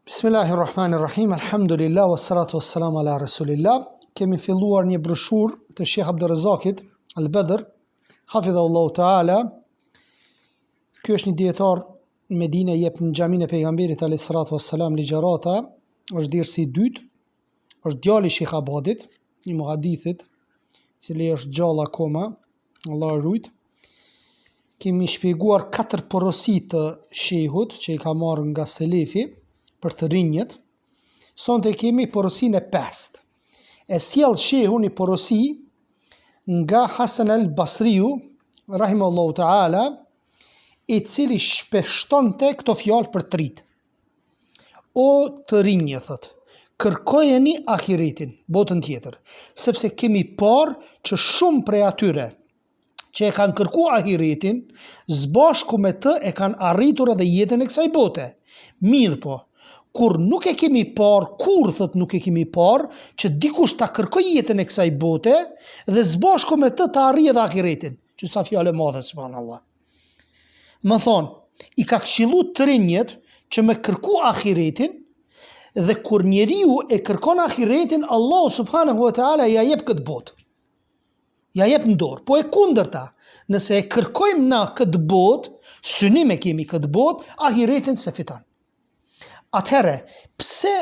Bismillahirrahmanirrahim, alhamdulillah, wassalatu wassalamu ala rasulillah. Kemi filluar një broshur të Sheikh Abdurrazakit Al-Badr, hafidhahullahu ta'ala. Ky është një dietar në Medinë, jep në xhaminë e pejgamberit alayhis salatu wassalam ligjërata, është dirsi i dytë, është djali i Sheikh Abadit, një muhadithit, i cili është gjallë akoma, Allah e rujt. Kemi shpjeguar 4 porosi të shehut që i ka marrë nga selefi për të rinjët. Sonte kemi porosinë e 5. E sjell shehu një porosi nga Hasan al-Basriu, rahimahullahu ta'ala, i cili shpeshtonte këto fjalë për të rit. O të rinjë, thot, kërkojeni ahiretin, botën tjetër, sepse kemi parë që shumë prej atyre që e kanë kërku ahiretin, zbashku me të e kanë arritur edhe jetën e kësaj bote. Mirë po, kur nuk e kemi parë, kur thot nuk e kemi parë, që dikush ta kërkoj jetën e kësaj bote dhe zbashku me të ta arrijë edhe ahiretin. Që sa fjalë e madhe, subhanallah. Më thonë, i ka këshillu të rinjët që me kërku ahiretin, dhe kur njeriu e kërkon ahiretin, Allah subhanahu wa ta'ala ja jep këtë botë. Ja jep në dorë. Po e kundërta, nëse e kërkojmë na këtë botë, synim e kemi këtë botë, ahiretin se fiton. Atëherë, pse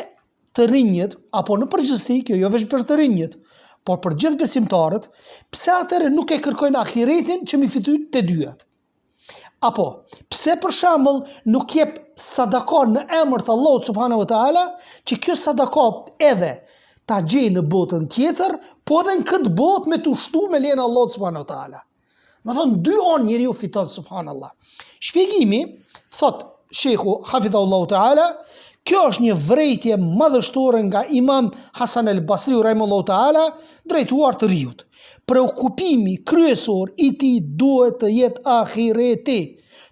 të rinjët, apo në përgjithësi, kjo jo vetëm për të rinjët, por për gjithë besimtarët, pse atëherë nuk e kërkojnë ahiretin që mi fitu të dyat? Apo, pse për shembull nuk jep sadaka në emër të Allahut subhanahu wa taala, që kjo sadaka edhe ta gjej në botën tjetër, po edhe në këtë botë me të ushtu me lejen e Allahut subhanahu wa taala. Më thonë, dy anë njeriu fiton, subhanallah. Shpjegimi, thot Sheikhu hafidhahullahu ta'ala, kjo është një vrejtje madhështore nga Imam Hasan al-Basriu rahimahullahu ta'ala, drejtuar të riut. Preokupimi kryesor i tij duhet të jetë ahireti,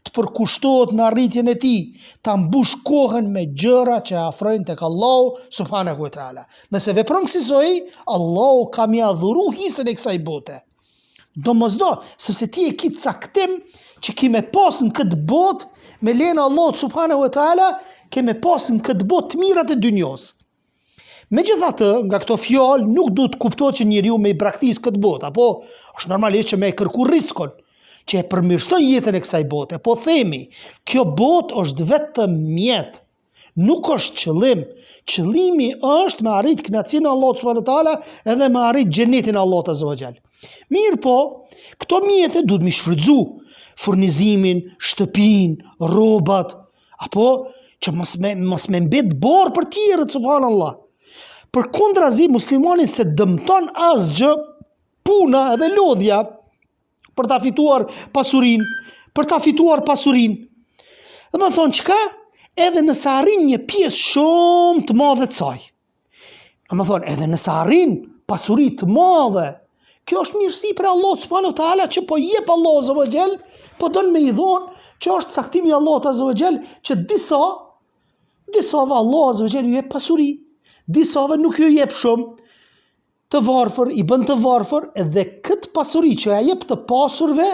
të përkushtohet në arritjen e tij, ta mbush kohën me gjëra që afrojnë tek Allahu subhanahu wa ta'ala. Nëse vepron kësaj, Allahu ka mja dhuru hisën e kësaj bote. Domosdo, sepse ti e ke caktim që ki me pas në këtë botë, me lejen e Allahut subhanahu wa ta'ala, ke me pas në këtë botë të mirat e dynjos. Megjithatë, nga këto fjalë nuk duhet kuptohet që njeriu me i braktis këtë botë, apo është normalisht që me e kërku riskon, që e përmirëson jetën e kësaj bote. Po themi, kjo botë është vetëm mjet, nuk është qëllim. Qëllimi është me arrit kënaqësinë e Allahut subhanahu wa taala edhe me arrit xhenetin e Allahut azza wa xal. Mirë po, këto mjete duhet mi shfrytzu, furnizimin, shtëpinë, rrobat, apo që mos me mbet borë për tjerët, subhanallah. Përkundrazi, muslimani se dëmton asgjë puna edhe lodhja për ta fituar pasurinë, Dhe më thonë çka? Edhe nëse arrin një pjesë shumë të madhe të saj. Dhe më thonë, edhe nëse arrin pasuri të madhe, kjo është mirësi për Allah subhanahu wa taala që po jep Allah azza wa xal, po don me i dhonë që është caktimi i Allahut azza wa xal që disave Allah azza wa xal ju jep pasuri, disave nuk ju jep shumë, të varfër, i bën të varfër, dhe këtë pasuri që ja jep të pasurve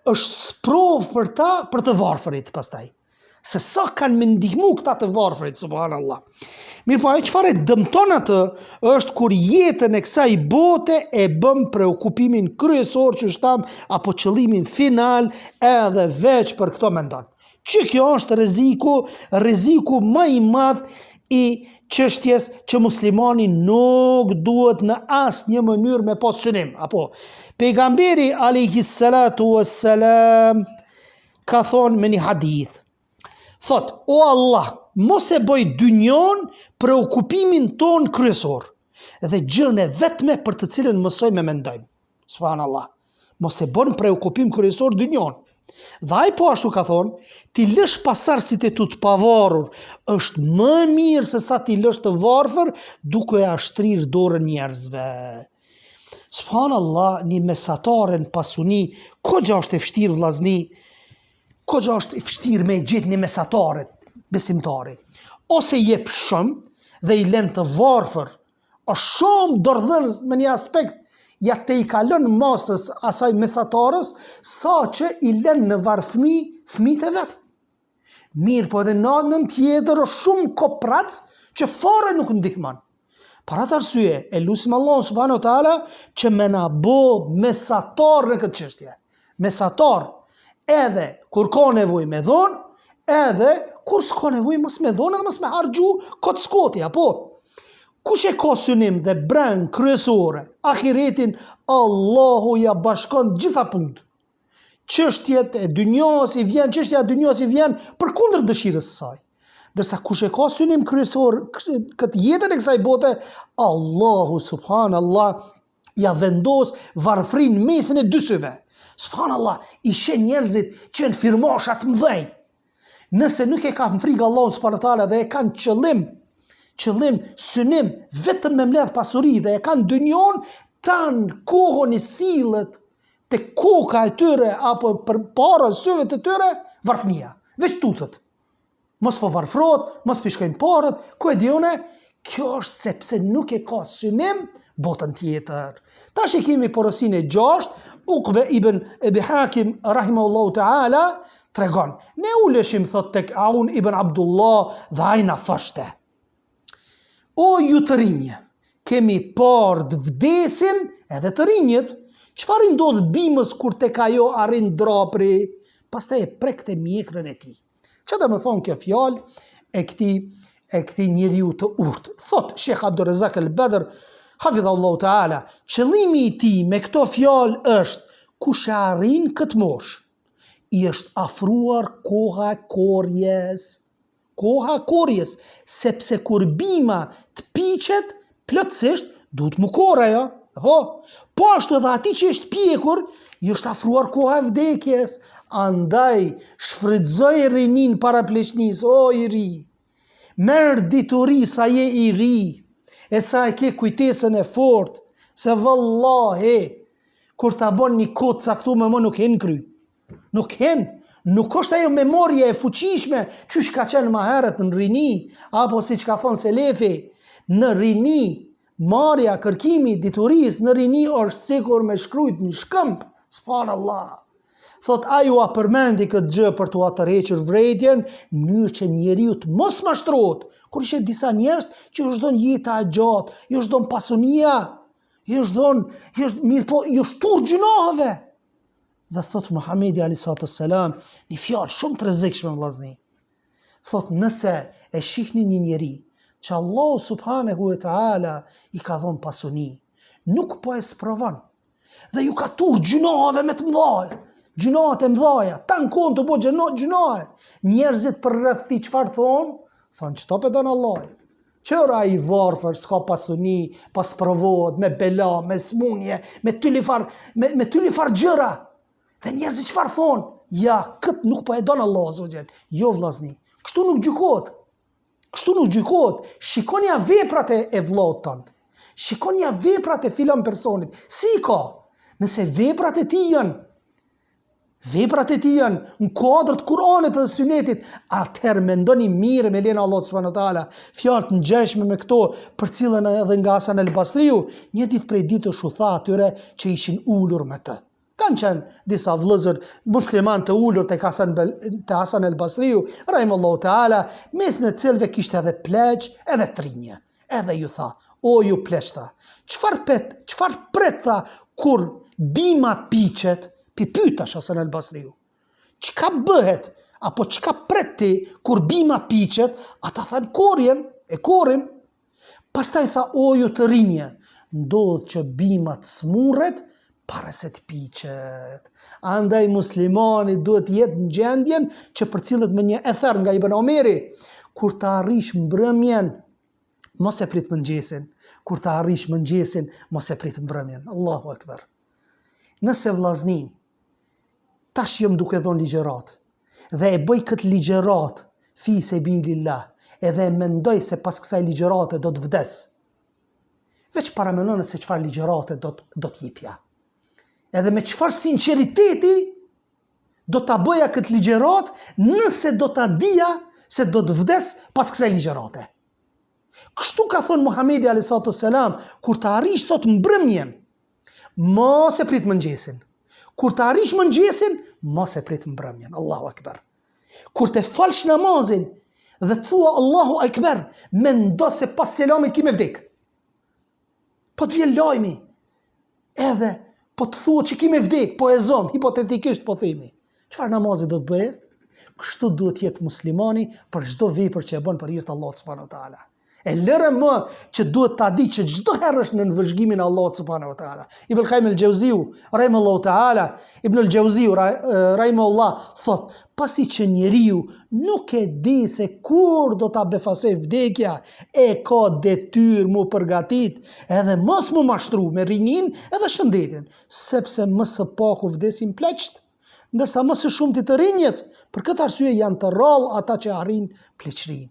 është sprov për ta për të varfërit pastaj. Se sa kanë me ndihmu këta të varfërit, subhanallah. Mirë po, ajo çfarë dëmton atë është kur jetën e kësaj bote e bëm preokupimin kryesor që shtam, apo qëllimin final edhe veç për këto mendon. Që kjo është rreziku më i madh i çështjes që muslimani nuk duhet në asnjë mënyrë me pas synim. Apo pejgamberi alayhis salatu wassalam ka thonë me një hadith. Thot, o Allah, mos e bëj dynjon preokupimin ton kryesor, dhe gjën e vetme për të cilën mësoj me mendojmë. Subhanallah. Mos e bën preokupim kryesor dynjon. Dhe ai po ashtu ka thonë, ti lësh pasardhësit e tu të pavarur, është më mirë se sa ti lësh të varfër duke e ashtrir dorën njerëzve. Subhanallah, një mesatare në pasuni, kogja është e vështirë vllazni, kogja është e vështirë me gjetë një mesatare besimtari. Ose jep shumë dhe i lën të varfër, është shumë dordhënës me një aspekt, ja te i kalon masës asaj mesatarës, sa që i lën në varfëmi fëmijët e vetë. Mirë, po edhe natën tjetër është shumë koprac që fare nuk ndihman. Për atë arsye, e lutim Allahun subhanahu wa taala që më na bë mesatar në këtë çështje. Mesatar edhe kur ka nevojë me dhon, edhe kur s'ka nevojë mos me dhon edhe mos me harxhu kot skoti, apo kush e ka synim dhe breng kryesore, ahiretin, Allahu ja bashkon gjitha punët. Çështja e dynjas i vjen përkundër dëshirës së saj. Dërsa kush e ka synim kryesor këtë jetën e kësaj bote, Allahu subhanallah ja vendos varfrin mesin e dy syve. Subhanallah, i sheh njerëzit që janë firmasha të mëdhej. Nëse nuk e kanë frikë Allahun subhanahu wa taala dhe e kanë qëllim, synim vetëm me mbledh pasuri dhe e kanë dynjon, tanë kohën i sillet te koka e tyre apo përpara syve të tyre varfënia. Veç tutët. Mos po varfrohet, mos pishkojnë parët, ku e dione? Kjo është sepse nuk e ka synim botën tjetër. Tash e kemi porosin e 6, Uqbe ibn Ebi Hakim rahimahullahu ta'ala tregon. Ne uleshim thot tek Aun ibn Abdullah dhe ajna thoshte: O ju të rinjë, kemi parë të vdesin edhe të rinjët. Çfarë ndodh bimës kur tek ajo arrin drapri? Pastaj e prekte mjekrën e tij. Që dhe më thonë kjo fjalë e këti njeriu të urtë. Thot Sheikh Abdurrazak al-Badr, hafidhahullahu ta'ala, qëllimi i tij me këto fjalë është kush e arrin këtë moshë, i është afruar koha korjes, sepse kur bima të piqet, plotësisht duhet mu korra ajo. Po ashtu edhe ati që është pjekur, i është afruar koha e vdekjes. Andaj shfrytëzoj rinin para pleqnis, o i ri. Merë dituri sa je i ri, e sa e ke kujtesën e fort, se vallahi, kur ta bon një kod caktuar më nuk hen kry. Nuk është ajo memoria e fuqishme çysh ka qenë më herët në rini, apo siç ka thonë selefi, në rini marrja, kërkimi diturisë në rini është sikur me shkrujt në shkëmb. Subhanallah. Thot aju a përmendi këtë gjë për t'u atërhequr vërejtjen, në mënyrë që njeriu të mos mashtrohet. Kur ishe disa njerëz që ju shdon jeta e gjatë, ju shdon pasunia, ju shtur gjunaheve. Dhe thot Muhamedi alayhi salam një fjalë shumë të rrezikshme vllazni. Thot nëse e shihni një njeri që Allahu subhanahu wa taala i ka dhënë pasuni, nuk po e sprovon dhe ju ka tur gjunaheve me të mëdha. Gjunahet e mëdhaja, tanë konë të po gjunahe. Njerëzit për rreth ti çfarë thonë? Thonë që ta pedon Allah. Qëra i varfër, s'ka pasuni, pas provohet, me bela, me smunje, me tylifar gjëra. Dhe njerëzit çfarë thonë? Ja, këtë nuk po e don Allah zogjel. Jo vllazni, kështu nuk gjykohet. Shikonja veprat e vllaut tënd. Shikonja veprat e filan personit. Si ka? Nëse veprat e tij janë në kuadrët Kur'anit dhe Sunetit, atëherë mendoni mirë me lenë Allah subhanahu wa taala. Fjalë të ngjashme me këto për cilën edhe nga Hasan al-Basriu, një ditë prej ditësh u tha atyre që ishin ulur me të. Kanë qenë disa vëllezër musliman të ulur tek Hasan al-Basriu, rahimallahu taala, mes në të cilëve kishte edhe pleq, edhe trinje. Edhe ju tha: o ju pleqta, çfarë pret tha kur bima piqet? Pyetash Hasan al-Basriu. Çka bëhet apo çka pret ti kur bima piqet? Ata than korim. Pastaj tha: o ju të rinje, ndodh që bima të smurret para se të piqet. Andaj muslimani duhet jetë në gjendjen që përcillet me një ether nga Ibn Omeri, kur të arrish mbrëmjen, mos e prit mëngjesin. Kur të arrish mëngjesin, mos e prit mbrëmjen. Allahu akbar. Nëse vllazni, tash jam duke dhënë ligjërat dhe e bëj këtë ligjërat fi sebilillah, edhe mendoj se pas kësaj ligjërate do të vdes. Veç paramendoni se çfarë ligjërate do të jepja. Edhe me çfarë sinqeriteti do ta bëja këtë ligjërat nëse do ta dija se do të vdes pas kësaj ligjërate. Kështu ka thonë Muhamedi alayhi salam, kur të arrish thot mbrëmjen, mos e prit mëngjesin. Kur të arrish mëngjesin, mos e prit mbrëmjen. Allahu akbar. kur të falsh namazin dhe të thua Allahu Akbar, mendo se pas selamit ki me vdek. Po të vjen lajmi, edhe po të thua që ki me vdek, po e zom, hipotetikisht po themi. Çfarë namazi do të bëje? Kështu duhet jetë muslimani për çdo vepër që e bën për hir të Allahut subhanahu wa taala. E lërë më që duhet ta di që çdo herë është në nënvëzhgimin e Allahut subhanahu wa taala. Ibn al-Qayyim al-Jawziu, rahimahullahu taala, Ibn al-Jawziu rahimahullah thot, pasi që njeriu nuk e di se kur do ta befasoj vdekja, e ka detyrë mu përgatit edhe mos mu mashtru me rinin edhe shëndetin, sepse më së paku vdesin pleqt, ndërsa më së shumti të rinjet. Për këtë arsye janë të rrallë ata që arrin pleqërinë.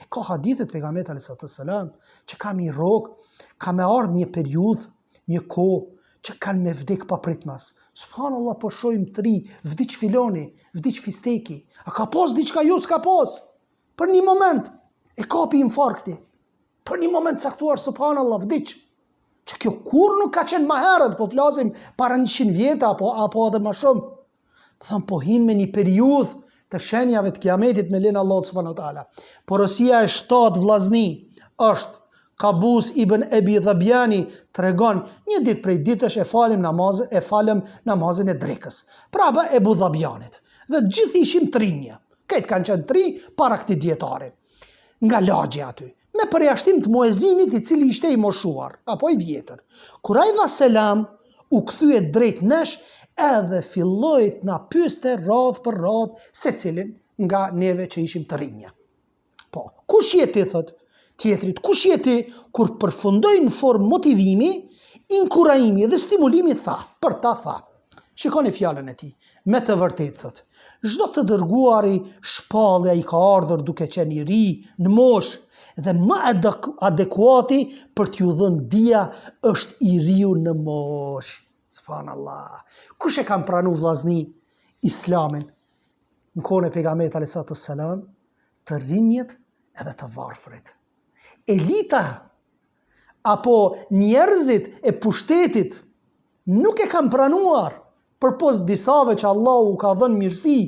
E ka hadithet pejgamberit alayhi salam që ka mi rrok, ka me ardhë një periudhë, një kohë që kanë me vdek pa pritmas. Subhanallah, po shohim të ri, vdiq filoni, vdiq fisteki. A ka pas diçka ju s'ka pas? Për një moment e kapi infarkti. Për një moment caktuar, subhanallah, vdiq. Që kjo kur nuk ka qenë më herët, po flasim para 100 vjeta apo edhe më shumë. Thëmë, po hin me një periudhë të shenjave të kiametit me lenë Allahut subhanahu wa taala. Porosia e 7 vllazni është Qabus ibn Abi Dhabjani tregon një ditë prej ditësh e falem namazin e drekës. Prapë Ebu Dhabjanit. Dhe gjithë ishim trinje. Këtë kanë qenë 3 para këtij dietare. Nga lagje aty. Me përjashtim të muezinit i cili ishte i moshuar apo i vjetër. Kur ai dha selam, u kthye drejt nesh edhe filloi të na pyeste radh për radh secilin nga neve që ishim të rinja. Po, kush je ti, thot tjetrit, kush je ti? Kur përfundoi në formë motivimi, inkurajimi dhe stimulimi tha, për ta tha. Shikoni fjalën e tij. Me të vërtetë, thot, çdo të dërguari shpallja i ka ardhur duke qenë i ri, në moshë, dhe më adekuati për t'ju dhënë dia është i riu në moshë. Subhanallah. Kush e kanë pranu vllazni islamin në kohën e pejgamberit alayhi salam? Të rinjet edhe të varfrit. Elita apo njerëzit e pushtetit nuk e kanë pranuar përpos disave që Allahu ka dhënë mirësi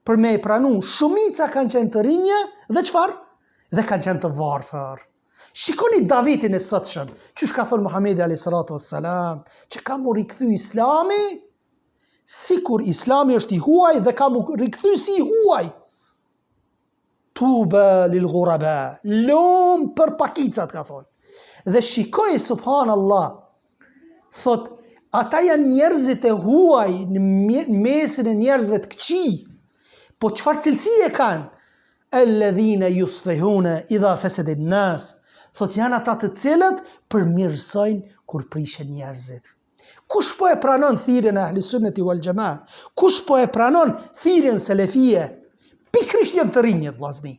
për me e pranu. Shumica kanë qenë të rinje dhe çfarë? Dhe kanë qenë të varfër. Shikoni Davidin e sotshëm, çush ka thënë Muhamedi alayhi salatu wassalam, që ka mu rikthy Islami, sikur Islami është i huaj dhe ka mu rikthy si i huaj. Tuba lil ghuraba, lum për pakicat, ka thonë. Dhe shikoj, subhanallah, thot, ata janë njerëzit e huaj në mesin e njerëzve të këqij, po çfarë cilësi e kanë? Alladhina yuslihuna idha fasada an-nas. Thot, janë ata të cilët përmirësojnë kur prishen njerëzit. Kush po e pranon thirrjen e Ahlis Sunneti wal Jamaa? Kush po e pranon thirrjen selefie? Pikërisht janë të rinjet, vllazni.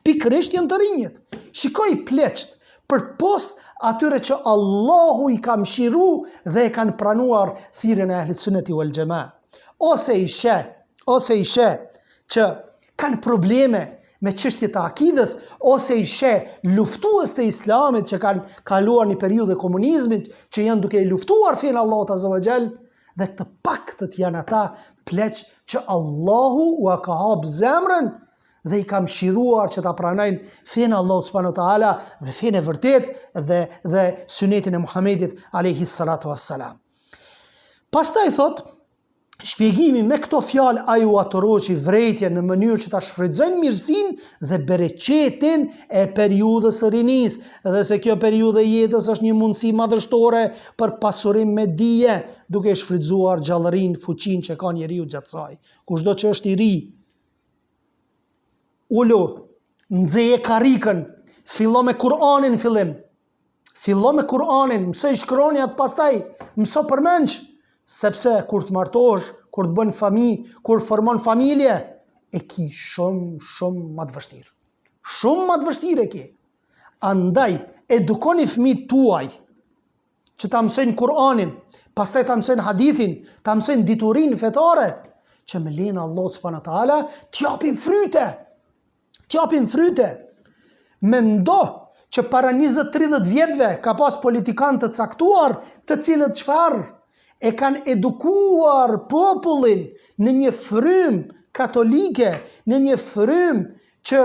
Pikërisht janë të rinjet. Shikoj pleqt, përpos atyre që Allahu i ka mëshiru dhe e kanë pranuar thirrjen e Ahlis Sunneti wal Jamaa. Ose i sheh që kanë probleme me çështje të akidës, ose i sheh luftues të islamit që kanë kaluar një periudhë e komunizmit, që janë duke i luftuar fenë Allahut azza wa jall, dhe të paktët janë ata pleq që Allahu u ka hap zemrën dhe i ka mëshiruar që ta pranojnë fenë Allahut subhanahu wa taala dhe fenë e vërtet dhe sunetin e Muhamedit alayhi salatu wassalam. Pastaj thot, shpjegimi me këto fjalë ai u atoroqi vrejtje në mënyrë që ta shfrytëzojnë mirësinë dhe bereqetin e periudhës së rinisë, dhe se kjo periudhë e jetës është një mundësi madhështore për pasurim me dije, duke shfrytzuar gjallërinë, fuqinë që ka njeriu gjatë saj. Kushdo që është i ri, ulo, nxeje karikën, fillo me Kur'anin fillim. Fillo me Kur'anin, mësoj shkronjat, pastaj mëso përmendsh. Sepse kur të martohesh, kur të bën familje, kur formon familje, e ki shumë më të vështirë. Shumë më të vështirë e ki. Andaj, edukoni fëmijët tuaj që ta mësojnë Kur'anin, pastaj ta mësojnë hadithin, ta mësojnë diturinë fetare, që me lenë Allah subhanahu wa taala t'japin fryte. T'japin fryte. Mendo që para 20-30 vjetëve ka pas politikanë të caktuar, të cilët çfarë? E kanë edukuar popullin në një frym katolike në një frym që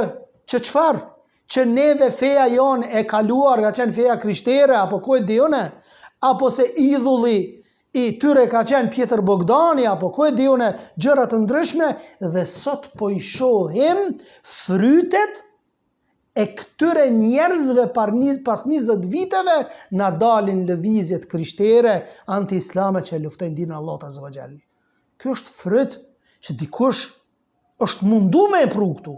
çfarë? Që neve feja jonë e kaluar ka qenë feja krishtere, apo ku e diune, apo se idhulli i tyre ka qenë Pjetër Bogdani, apo ku e diune gjërat të ndryshme, dhe sot po i shohim frytet e këtyre njerëzve pas 20 viteve na dalin lëvizjet krishtere anti-islame që luftojnë dinën e Allahut Azza wa Jall. Kjo është fryt që dikush është mundu me e pru këtu.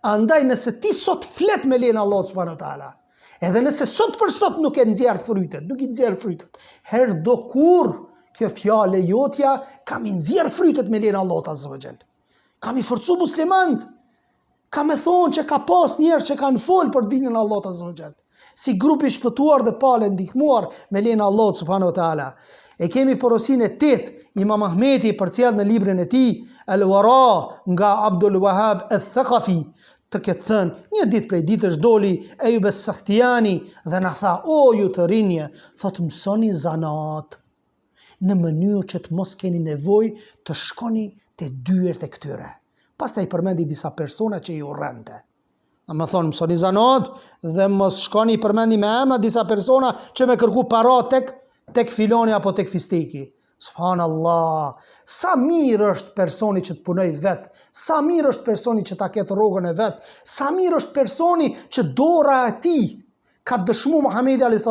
Andaj nëse ti sot flet me lejen e Allahut subhanahu wa taala, edhe nëse sot për sot nuk i nxjerr frytet, herë do kur kjo fjale jotja kam i nxjerr frytet me lejen e Allahut Azza wa Jall. Kam i forcu muslimant. Kam e thonë që ka pas njerëz që kanë folë për dinën e Allahut Azza wa Jall. Si grupi shpëtuar dhe pale ndihmuar me lejen e Allahut subhanahu wa taala. E kemi porosinë e 8 Imam Ahmeti përcjell në librin e tij Al-Wara nga Abdul Wahhab Al-Thaqafi, të ketë thënë një ditë prej ditësh doli Ejub Es-Sakhtiani dhe na tha: o ju të rinje, thot mësoni zanat në mënyrë që të mos keni nevojë të shkoni te dyert e këtyre. Pastaj përmendi disa persona që i urrente. Më thonë mësoni zanat dhe mos shkoni përmendi me emra disa persona që me kërku para tek filoni apo tek fisteki. Subhanallah, sa mirë është personi që të punoj vetë, sa mirë është personi që ta ketë rrogën e vetë, sa mirë është personi që dora e tij ka dëshmu Muhamedi a.s.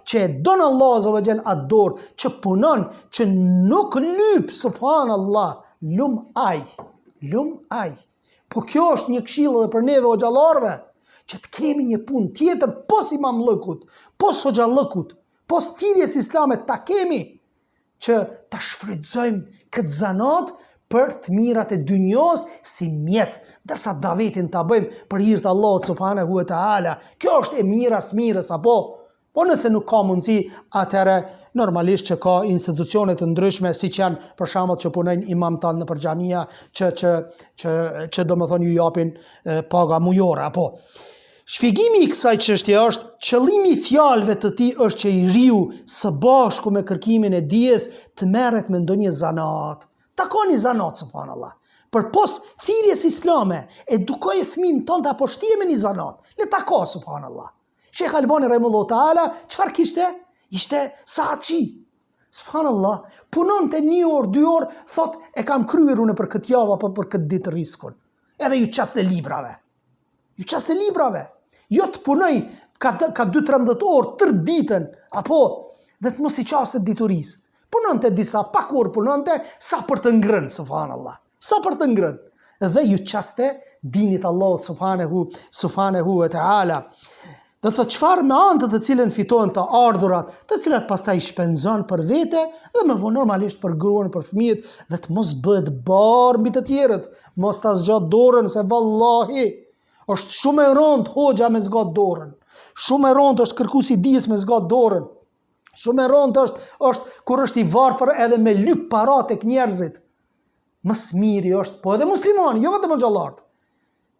që e donë Allah Azza wa Jall atë dorë, që punon, që nuk lyp, subhanallah, lum aj. Po kjo është një këshill edhe për neve o xhallarëve, që të kemi një punë tjetër pos imamllëkut, pos hoxhallëkut, pos thirrjes islame ta kemi, që ta shfrytëzojmë këtë zanat për të mirat e dynjos si mjet, ndërsa davetin ta bëjmë për hir të Allahut subhanahu wa taala. Kjo është e mirës apo? Po nëse nuk ka mundësi, atëherë normalisht që ka institucione të ndryshme, siç janë për shembull që punojnë imam tan nëpër xhamia, që domethënë ju japin paga mujore apo. Shpjegimi i kësaj çështje është qëllimi i fjalëve të tij është që i riu së bashku me kërkimin e dijes të merret me ndonjë zanat. Takoni zanat, subhanallah. Për pos thirrjes islame, edukoj fëmin tonë apo shtije me një zanat. Le ta ka, subhanallah. Sheikh Albani rahimahullahu taala çfarë kishte? Ishte saatçi. Subhanallah, punonte 1 orë, 2 orë, thot e kam kryer unë për këtë javë apo për këtë ditë riskun. Edhe ju çast e librave. Jo të punoj ka 2-13 orë tër ditën, apo dhe të mos i qastet diturisë. Punonte disa pak orë punonte sa për të ngrënë, subhanallah. Sa për të ngrënë. Dhe ju qaste dinit Allahut subhanahu wa ta'ala. Dhe thot çfarë me anë të cilën fiton të ardhurat, të cilat pastaj shpenzon për vete dhe më vonë normalisht për gruan, për fëmijët, dhe të mos bëhet barë mbi të tjerët, mos ta zgjat dorën se vallahi është shumë e rëndë hoxha me zgat dorën. Shumë e rëndë është kërkuesi i dijes me zgat dorën. Shumë e rëndë është kur është i varfër edhe me lyp para tek njerëzit. Më smiri është, po edhe muslimani, jo vetëm xhallarët.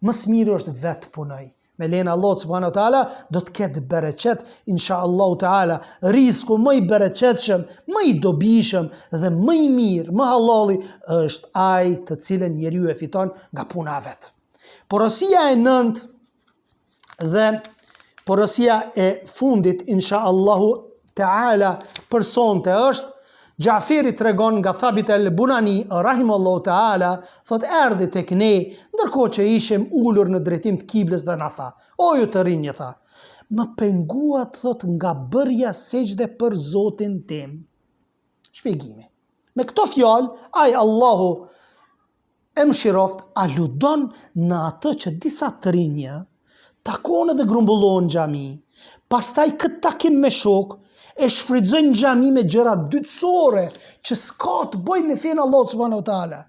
Më smiri është vetë punoj. Me lejen e Allahut subhanahu wa taala do të ketë bereqet inshallah taala. Risku më i bereqetshëm, më i dobishëm dhe më i mirë, më halali është ai të cilën njeriu e fiton nga puna e vet. Porosia e 9 dhe porosia e fundit inshallah taala për sonte është Gjaferi tregon nga Thabit el-Bunani rahimallahu taala, thot erdhi tek ne ndërkohë që ishim ulur në drejtim të kiblës dhe na tha: o ju të rinj, tha, më penguat, thot, nga bërja sejdë për Zotin tim. Shpjegimi. Me këto fjalë ai Allahu e mëshiroft aludon në atë që disa të rinj takon dhe grumbullon xhami. Pastaj këtë takim me shok e shfrytëzojnë xhami me gjëra dytësore që s'ka të bëjë me fenë Allahut subhanahu wa taala.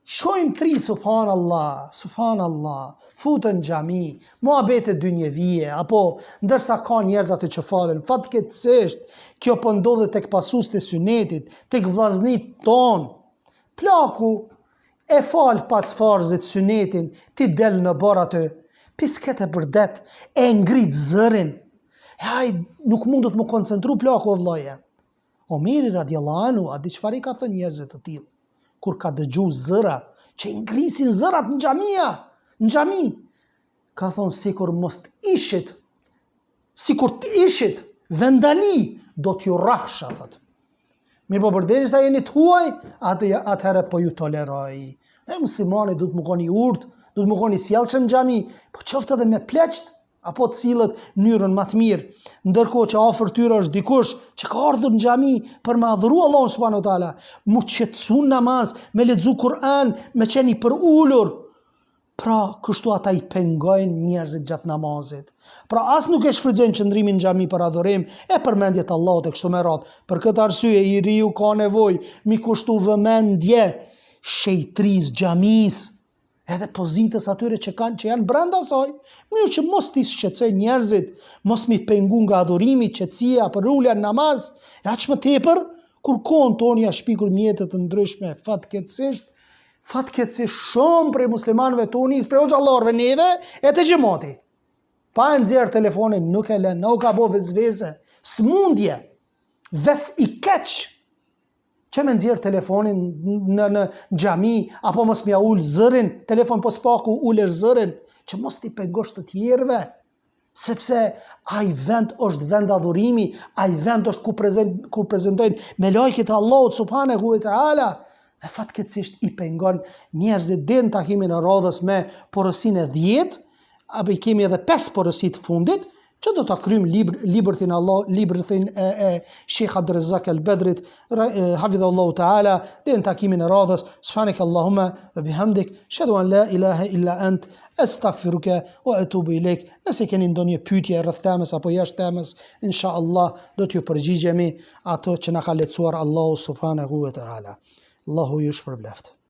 Shojmë tri, subhanallah, futën xhami, muhabete dynjevije, apo ndërsa ka njerëz aty që falen, fatkeqësisht kjo po ndodhet tek pasuesit e synetit, tek vllaznit ton. Plaku e fal pas farzit synetin, ti del në bar aty, pisket e bërdet, e ngrit zërin. Haj, nuk mundu të më koncentru plaku o vllaje. Omeri radiallahu anhu, a di çfarë i ka thënë njerëzve të tillë? kur ka dëgju zëra, që i ngrisin zërat në xhami, ka thonë sikur mos të ishit, sikur të ishit vendali, do t'ju rrahsha, thot. Mirë po përderisa jeni të huaj, atëherë po ju toleroj. Dhe muslimani du të më koni urt, du të më koni sjellshëm në xhami, po qoftë edhe me pleqt, apo të sillet mënyrën më të mirë. Ndërkohë që afër tyre është dikush që ka ardhur në xhami për me adhuru Allahun subhanahu wa taala, mu qetësu namaz, me lexu Kur'an, me qeni për ulur. Pra, kështu ata i pengojnë njerëzit gjatë namazit. Pra, as nuk e shfrytëzojnë qëndrimin në xhami për adhurim, e përmendjet Allahut e kështu me radhë. Për këtë arsye, i riu ka nevojë mi kushtu vëmendje shejtris xhamis, edhe pozitës atyre që janë brenda saj, mirë që mos t'i shqetësoj njerëzit, mos mi pengu nga adhurimi, qetësia për ulja në namaz, e aq më tepër, kur kohën tonë ja shpikur mjetet të ndryshme, fatkeqësisht shumë prej muslimanëve tonis, prej xhallarëve neve, e të xhamati. Pa e nxjerr telefonin, nuk e lën, nuk ka bo vezvese, smundje, ves i keq, që me nxjerr telefonin në xhami, apo mos m'ja ul zërin, telefon po s'paku uler zërin, që mos t'i pengosh të tjerëve, sepse ai vend është vend adhurimi, ai vend është ku prezentojnë me lajket e Allahut subhanahu wa taala, dhe fatkeqësisht i pengon njerëzit deri në takimin e radhës me porosin e 10, apo i kemi edhe 5 porosi të fundit, që do ta kryjm librin e Sheikh Abdurrezzaq al-Badrit, hafidhahullahu taala, deri në takimin e radhës. Subhanakallahumma wa bihamdik, ashhadu an la ilaha illa ant, astaghfiruka wa atubu ilaik. Nëse keni ndonjë pyetje rreth temës apo jashtë temës, inshallah do t'ju përgjigjemi ato që na ka lehtësuar Allahu subhanahu wa taala. Allahu ju shpërbleft.